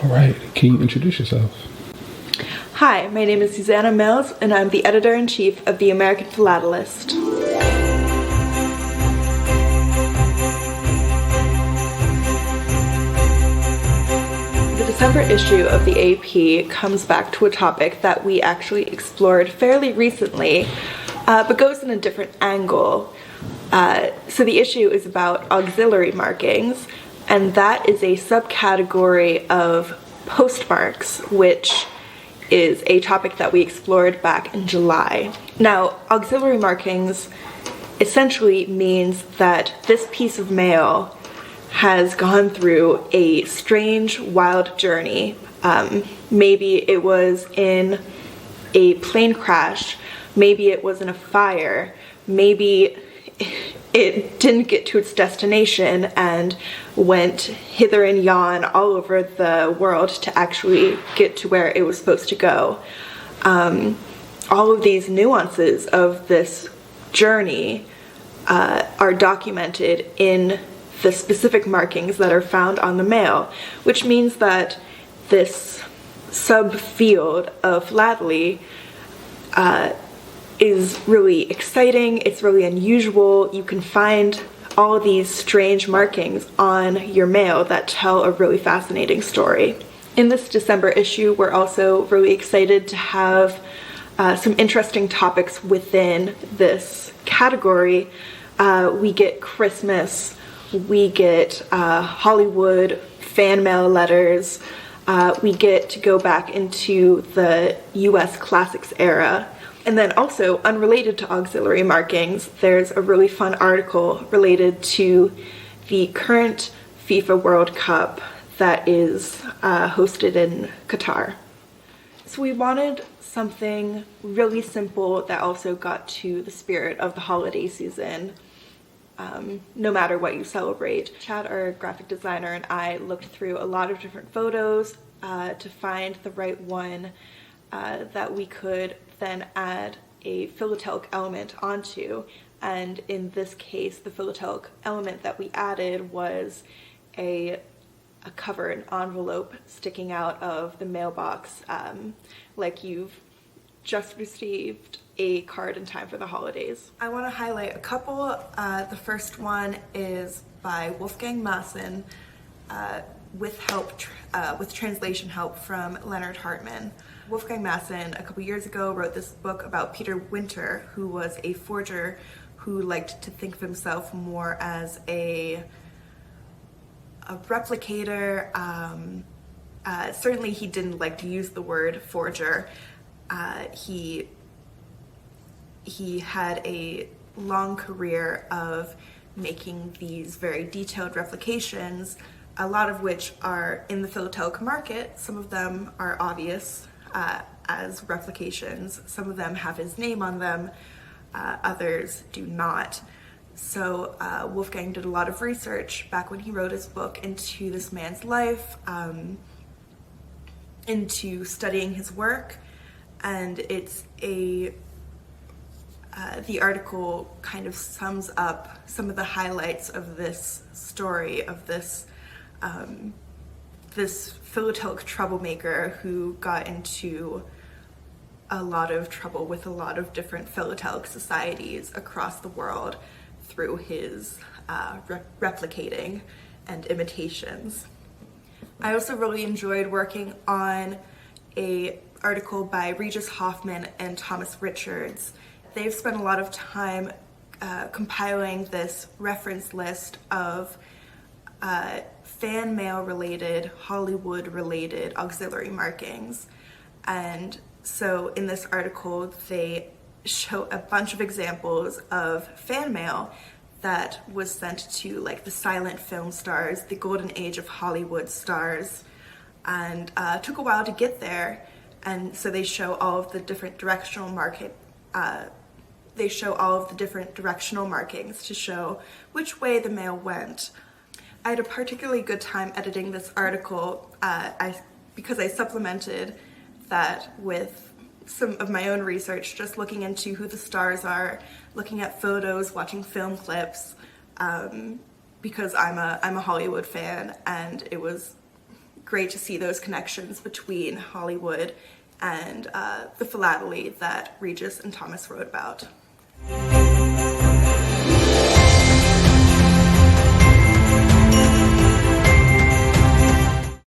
All right, can you introduce yourself? Hi, my name is Susanna Mills, and I'm the editor-in-chief of the American Philatelist. The December issue of the AP comes back to a topic that we actually explored fairly recently, but goes in a different angle. So the issue is about auxiliary markings, and that is a subcategory of postmarks, which is a topic that we explored back in July. Now, auxiliary markings essentially means that this piece of mail has gone through a strange, wild journey. Maybe it was in a plane crash, maybe it was in a fire, maybe it didn't get to its destination and went hither and yon all over the world to actually get to where it was supposed to go. All of these nuances of this journey are documented in the specific markings that are found on the mail, which means that this subfield of philately is really exciting, it's really unusual. You can find all these strange markings on your mail that tell a really fascinating story. In this December issue, we're also really excited to have some interesting topics within this category. We get Christmas, we get Hollywood fan mail letters, we get to go back into the US Classics era. And then also, unrelated to auxiliary markings, there's a really fun article related to the current FIFA World Cup that is hosted in Qatar. So we wanted something really simple that also got to the spirit of the holiday season, no matter what you celebrate. Chad, our graphic designer, and I looked through a lot of different photos to find the right one that we could then add a philatelic element onto, and in this case the philatelic element that we added was a cover, an envelope sticking out of the mailbox, like you've just received a card in time for the holidays. I want to highlight a couple. The first one is by Wolfgang Maassen, with translation help from Leonard Hartman. Wolfgang Maassen, a couple years ago, wrote this book about Peter Winter, who was a forger who liked to think of himself more as a replicator. Certainly he didn't like to use the word forger. He had a long career of making these very detailed replications, a lot of which are in the philatelic market. Some of them are obvious as replications. Some of them have his name on them, others do not. So Wolfgang did a lot of research back when he wrote his book into this man's life, into studying his work, and it's the article kind of sums up some of the highlights of this story, of this philatelic troublemaker who got into a lot of trouble with a lot of different philatelic societies across the world through his replicating and imitations. I also really enjoyed working on an article by Regis Hoffman and Thomas Richards. They've spent a lot of time compiling this reference list of fan mail related, Hollywood related auxiliary markings. And so in this article they show a bunch of examples of fan mail that was sent to like the silent film stars, the golden age of Hollywood stars, and took a while to get there. And so they show all of the different directional markings to show which way the mail went. I had a particularly good time editing this article because I supplemented that with some of my own research, just looking into who the stars are, looking at photos, watching film clips, because I'm a Hollywood fan, and it was great to see those connections between Hollywood and the philately that Regis and Thomas wrote about.